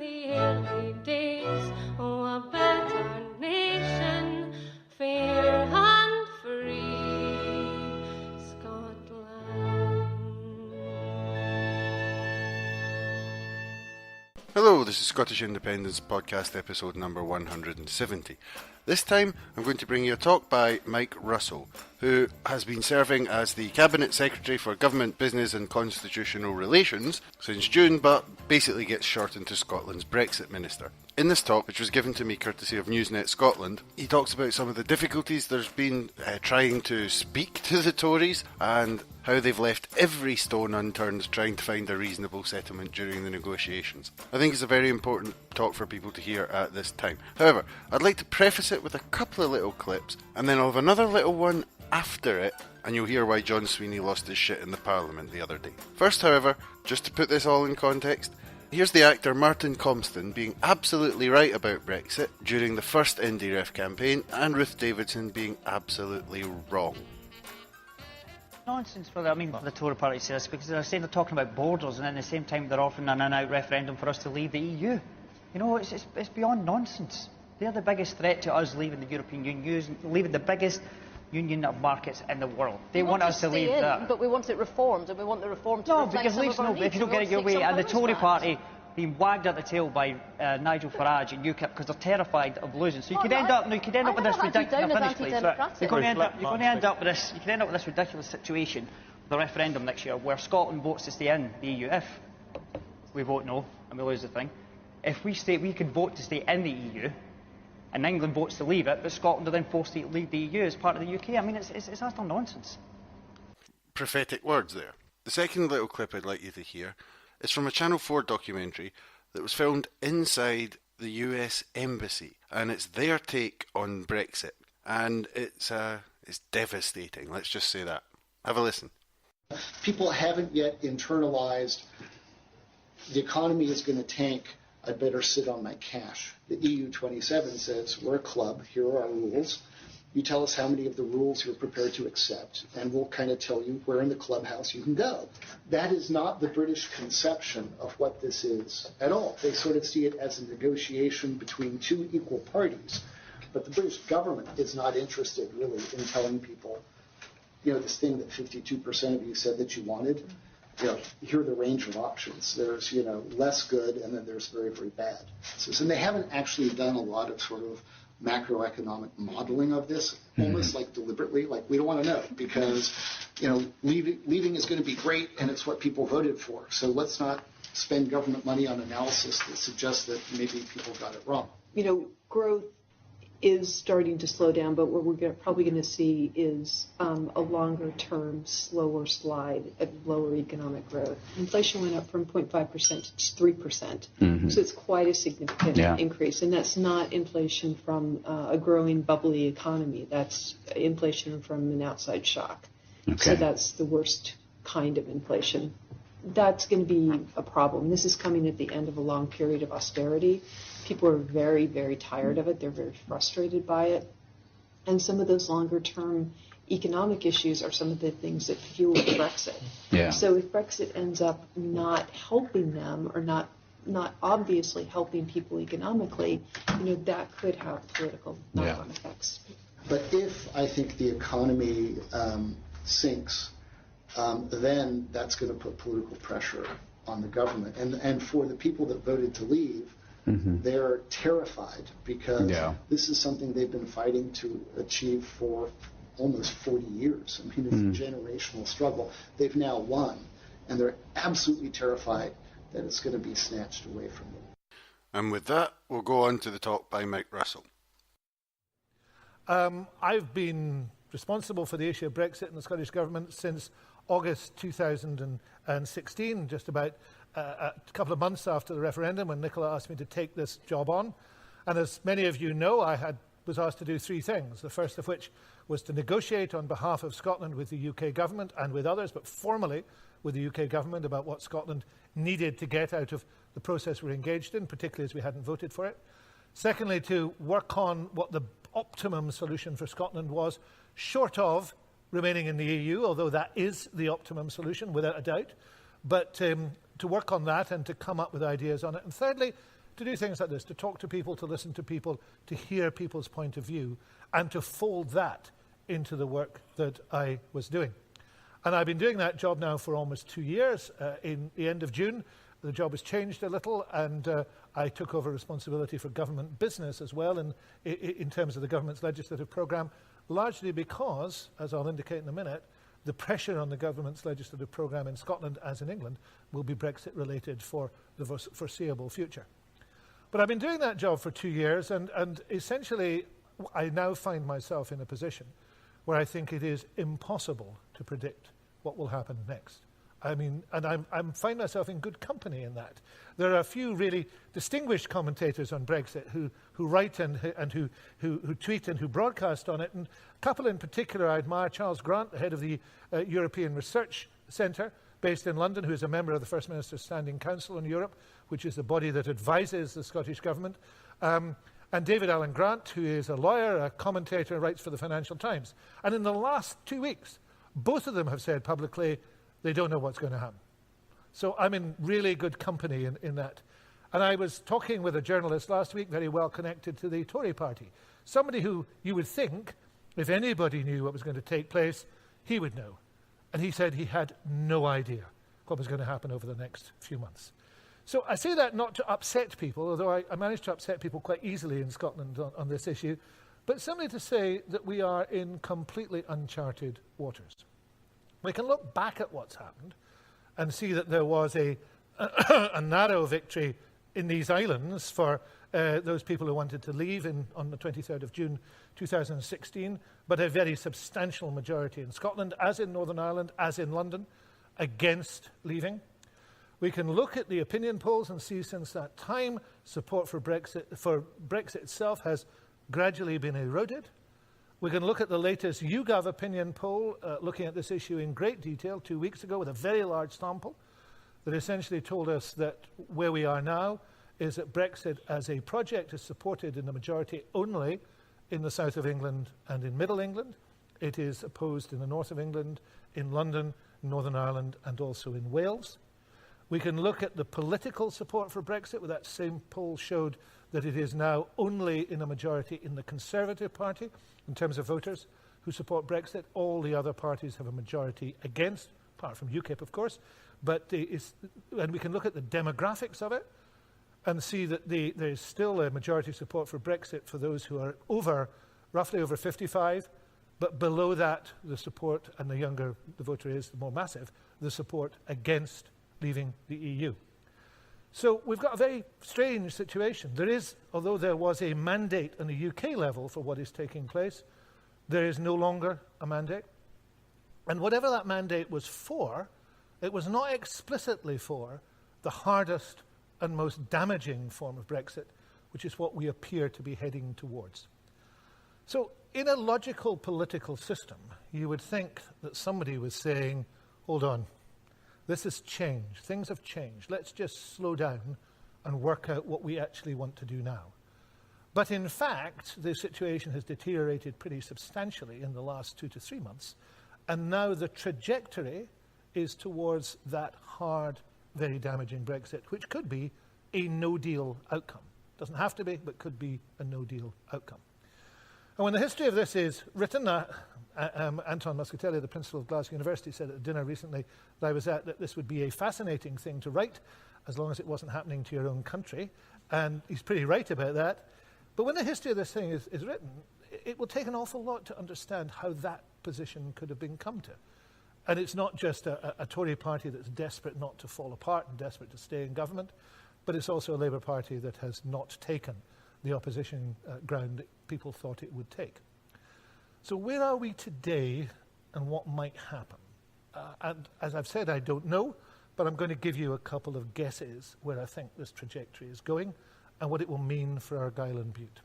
The early days, oh, a better nation, fair and free, Scotland. Hello, this is Scottish Independence Podcast episode number 170. This time I'm going to bring you a talk by Mike Russell, who has been serving as the Cabinet Secretary for Government, Business and Constitutional Relations since June, but basically gets short into Scotland's Brexit Minister. In this talk, which was given to me courtesy of Newsnet Scotland, he talks about some of the difficulties there's been trying to speak to the Tories and how they've left every stone unturned trying to find a reasonable settlement during the negotiations. I think it's a very important talk for people to hear at this time. However, I'd like to preface it with a couple of little clips, and then I'll have another little one after it, and you'll hear why John Swinney lost his shit in the Parliament the other day. First, however, just to put this all in context, here's the actor Martin Compston being absolutely right about Brexit during the first Indie Ref campaign, and Ruth Davidson being absolutely wrong. Nonsense for the Tory party to say this, because they're saying they're talking about borders, and at the same time they're offering an out referendum for us to leave the EU. You know, it's beyond nonsense. They're the biggest threat to us leaving the European Union, leaving the biggest union of markets in the world. They want us to leave that. But we want it reformed, and we want the reform to reflect because some of our needs. if you don't get it your way, and the Tory party being wagged at the tail by Nigel Farage and UKIP because they're terrified of losing. So you could end up with this ridiculous. You're going to end up with this. You could end up with this ridiculous situation, the referendum next year, where Scotland votes to stay in the EU. If we vote no and we lose the thing, if we stay, we could vote to stay in the EU, and England votes to leave it, but Scotland are then forced to leave the EU as part of the UK. I mean, it's utter nonsense. Prophetic words there. The second little clip I'd like you to hear is from a Channel 4 documentary that was filmed inside the US Embassy, and it's their take on Brexit, and it's devastating, let's just say that. Have a listen. People haven't yet internalized the economy is going to tank, I better sit on my cash. The EU 27 says, we're a club, here are our rules. You tell us how many of the rules you're prepared to accept, and we'll kind of tell you where in the clubhouse you can go. That is not the British conception of what this is at all. They sort of see it as a negotiation between two equal parties. But the British government is not interested, really, in telling people, you know, this thing that 52% of you said that you wanted, you know, here are the range of options. There's, you know, less good, and then there's very, very bad. And they haven't actually done a lot of sort of macroeconomic modeling of this, almost like deliberately, like we don't want to know because, you know, leaving is going to be great and it's what people voted for. So let's not spend government money on analysis that suggests that maybe people got it wrong. You know, growth is starting to slow down, but what we're probably going to see is a longer-term, slower slide of lower economic growth. Inflation went up from 0.5% to 3%, so it's quite a significant increase. And that's not inflation from a growing, bubbly economy. That's inflation from an outside shock. Okay. So that's the worst kind of inflation. That's going to be a problem. This is coming at the end of a long period of austerity. People are very, very tired of it. They're very frustrated by it. And some of those longer-term economic issues are some of the things that fuel Brexit. Yeah. So if Brexit ends up not helping them or not obviously helping people economically, you know, that could have political knock-on effects. But if I think the economy sinks, then that's going to put political pressure on the government. And for the people that voted to leave, they're terrified because this is something they've been fighting to achieve for almost 40 years. I mean, it's a generational struggle. They've now won, and they're absolutely terrified that it's going to be snatched away from them. And with that, we'll go on to the talk by Mike Russell. I've been responsible for the issue of Brexit in the Scottish Government since August 2016, just about a couple of months after the referendum when Nicola asked me to take this job on. And as many of you know, I was asked to do three things, the first of which was to negotiate on behalf of Scotland with the UK government and with others, but formally with the UK government about what Scotland needed to get out of the process we're engaged in, particularly as we hadn't voted for it. Secondly, to work on what the optimum solution for Scotland was, short of remaining in the EU, although that is the optimum solution, without a doubt, but to work on that and to come up with ideas on it. And thirdly, to do things like this, to talk to people, to listen to people, to hear people's point of view, and to fold that into the work that I was doing. And I've been doing that job now for almost 2 years. In the end of June, the job has changed a little, and I took over responsibility for government business as well in terms of the government's legislative programme, largely because, as I'll indicate in a minute, the pressure on the government's legislative programme in Scotland, as in England, will be Brexit-related for the foreseeable future. But I've been doing that job for 2 years, and essentially I now find myself in a position where I think it is impossible to predict what will happen next. I mean, and I find myself in good company in that. There are a few really distinguished commentators on Brexit who write and who tweet and who broadcast on it. And a couple in particular I admire: Charles Grant, the head of the European Research Centre, based in London, who is a member of the First Minister's Standing Council on Europe, which is the body that advises the Scottish Government. And David Alan Grant, who is a lawyer, a commentator, and writes for the Financial Times. And in the last 2 weeks, both of them have said publicly they don't know what's going to happen. So I'm in really good company in that. And I was talking with a journalist last week, very well connected to the Tory party. Somebody who you would think, if anybody knew what was going to take place, he would know. And he said he had no idea what was going to happen over the next few months. So I say that not to upset people, although I managed to upset people quite easily in Scotland on this issue, but simply to say that we are in completely uncharted waters. We can look back at what's happened and see that there was a narrow victory in these islands for those people who wanted to leave on the 23rd of June 2016, but a very substantial majority in Scotland, as in Northern Ireland, as in London, against leaving. We can look at the opinion polls and see since that time support for Brexit itself has gradually been eroded. We can look at the latest YouGov opinion poll looking at this issue in great detail 2 weeks ago with a very large sample that essentially told us that where we are now is that Brexit as a project is supported in the majority only in the south of England and in middle England. It is opposed in the north of England, in London, Northern Ireland, and also in Wales. We can look at the political support for Brexit, where that same poll showed that it is now only in a majority in the Conservative Party in terms of voters who support Brexit. All the other parties have a majority against, apart from UKIP, of course. And we can look at the demographics of it and see that there is still a majority support for Brexit for those who are roughly over 55, but below that, the support, and the younger the voter is, the more massive, the support against leaving the EU. So we've got a very strange situation. There is, although there was a mandate on the UK level for what is taking place, there is no longer a mandate. And whatever that mandate was for, it was not explicitly for the hardest and most damaging form of Brexit, which is what we appear to be heading towards. So in a logical political system, you would think that somebody was saying, hold on, this has changed. Things have changed. Let's just slow down and work out what we actually want to do now. But in fact, the situation has deteriorated pretty substantially in the last 2 to 3 months. And now the trajectory is towards that hard, very damaging Brexit, which could be a no-deal outcome. Doesn't have to be, but could be a no-deal outcome. And when the history of this is written, Anton Muscatelli, the principal of Glasgow University, said at a dinner recently that I was at that this would be a fascinating thing to write, as long as it wasn't happening to your own country. And he's pretty right about that. But when the history of this thing is written, it will take an awful lot to understand how that position could have been come to. And it's not just a Tory party that's desperate not to fall apart and desperate to stay in government, but it's also a Labour Party that has not taken the opposition ground that people thought it would take. So where are we today and what might happen? And as I've said, I don't know, but I'm going to give you a couple of guesses where I think this trajectory is going and what it will mean for Argyll and Bute.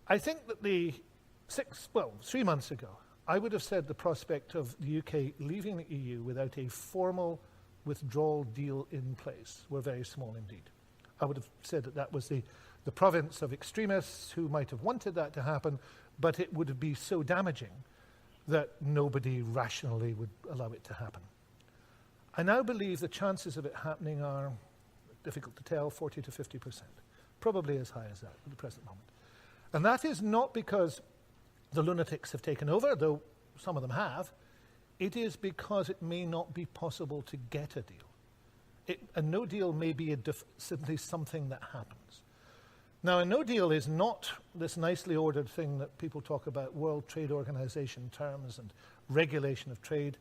I think that 3 months ago, I would have said the prospect of the UK leaving the EU without a formal withdrawal deal in place were very small indeed. I would have said that that was the province of extremists who might have wanted that to happen, but it would be so damaging that nobody rationally would allow it to happen. I now believe the chances of it happening are difficult to tell, 40 to 50%. Probably as high as that at the present moment. And that is not because the lunatics have taken over, though some of them have. It is because it may not be possible to get a deal. A no deal may be simply something that happens. Now, a no deal is not this nicely ordered thing that people talk about, World Trade Organization terms and regulation of trade,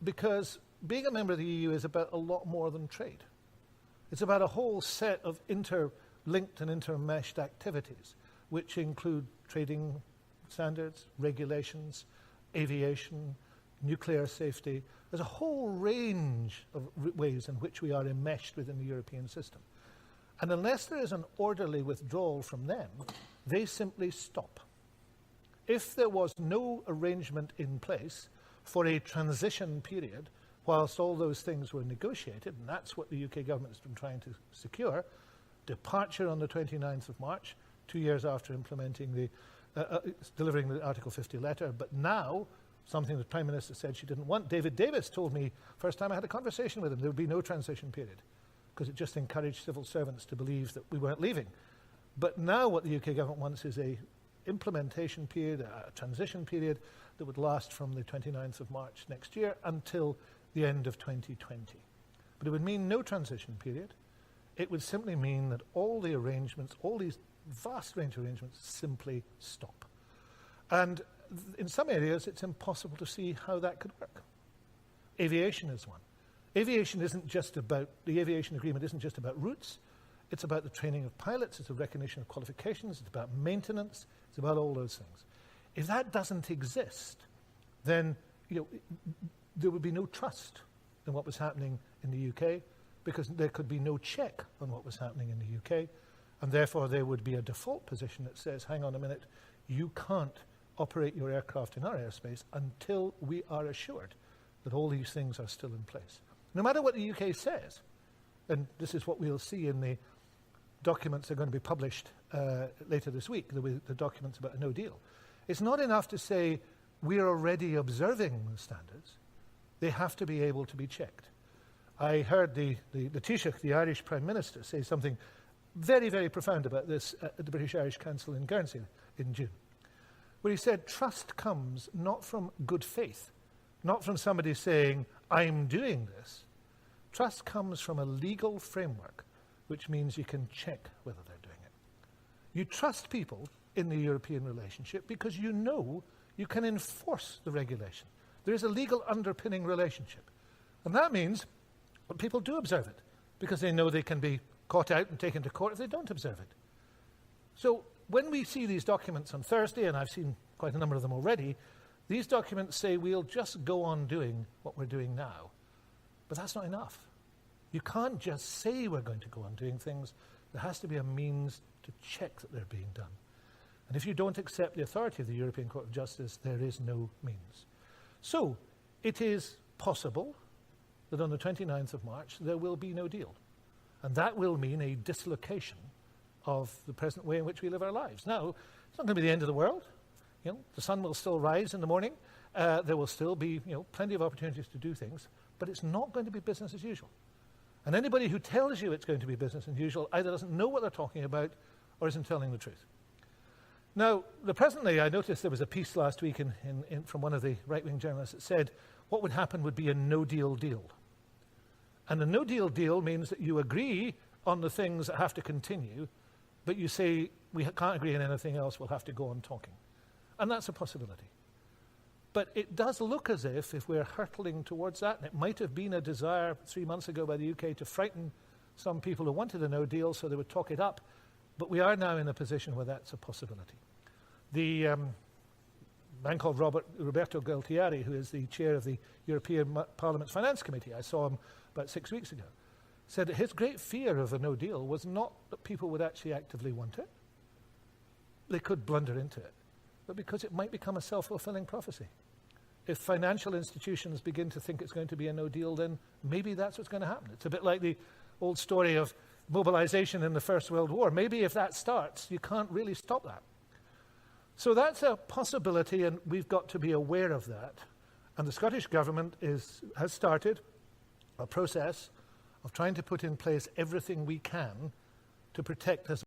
because being a member of the EU is about a lot more than trade. It's about a whole set of interlinked and intermeshed activities, which include trading standards, regulations, aviation, nuclear safety. There's a whole range of ways in which we are enmeshed within the European system. And unless there is an orderly withdrawal from them, they simply stop. If there was no arrangement in place for a transition period, whilst all those things were negotiated, and that's what the UK government has been trying to secure, departure on the 29th of March, 2 years after implementing delivering the Article 50 letter, but now, something the Prime Minister said she didn't want. David Davis told me, first time I had a conversation with him, there would be no transition period, because it just encouraged civil servants to believe that we weren't leaving. But now what the UK government wants is a implementation period, a transition period that would last from the 29th of March next year until the end of 2020. But it would mean no transition period. It would simply mean that all the arrangements, all these vast range of arrangements, simply stop. And in some areas, it's impossible to see how that could work. Aviation is one. The aviation agreement isn't just about routes. It's about the training of pilots. It's a recognition of qualifications. It's about maintenance. It's about all those things. If that doesn't exist, then there would be no trust in what was happening in the UK, because there could be no check on what was happening in the UK, and therefore there would be a default position that says, hang on a minute, you can't operate your aircraft in our airspace until we are assured that all these things are still in place. No matter what the UK says, and this is what we'll see in the documents that are going to be published later this week, the documents about a no deal. It's not enough to say we're already observing the standards. They have to be able to be checked. I heard the Taoiseach, the Irish Prime Minister, say something very, very profound about this at the British-Irish Council in Guernsey in June, where he said trust comes not from good faith, not from somebody saying, I'm doing this. Trust comes from a legal framework, which means you can check whether they're doing it. You trust people in the European relationship because you know you can enforce the regulation. There is a legal underpinning relationship. And that means that people do observe it, because they know they can be caught out and taken to court if they don't observe it. So when we see these documents on Thursday, and I've seen quite a number of them already, these documents say we'll just go on doing what we're doing now. But that's not enough. You can't just say we're going to go on doing things. There has to be a means to check that they're being done. And if you don't accept the authority of the European Court of Justice, there is no means. So it is possible that on the 29th of March there will be no deal. And that will mean a dislocation of the present way in which we live our lives. Now, it's not going to be the end of the world. The sun will still rise in the morning. There will still be plenty of opportunities to do things, but it's not going to be business as usual. And anybody who tells you it's going to be business as usual either doesn't know what they're talking about or isn't telling the truth. Now, presently, I noticed there was a piece last week from one of the right-wing journalists that said what would happen would be a no-deal deal. And a no-deal deal means that you agree on the things that have to continue, but you say, we can't agree on anything else, we'll have to go on talking. And that's a possibility. But it does look as if we're hurtling towards that, and it might have been a desire 3 months ago by the UK to frighten some people who wanted a no deal so they would talk it up, but we are now in a position where that's a possibility. The man called Roberto Gualtieri, who is the chair of the European Parliament's Finance Committee, I saw him about 6 weeks ago, said that his great fear of a no deal was not that people would actually actively want it. They could blunder into it, but because it might become a self-fulfilling prophecy. If financial institutions begin to think it's going to be a no deal, then maybe that's what's going to happen. It's a bit like the old story of mobilization in the First World War. Maybe if that starts, you can't really stop that. So that's a possibility, and we've got to be aware of that. And the Scottish Government has started a process of trying to put in place everything we can to protect us.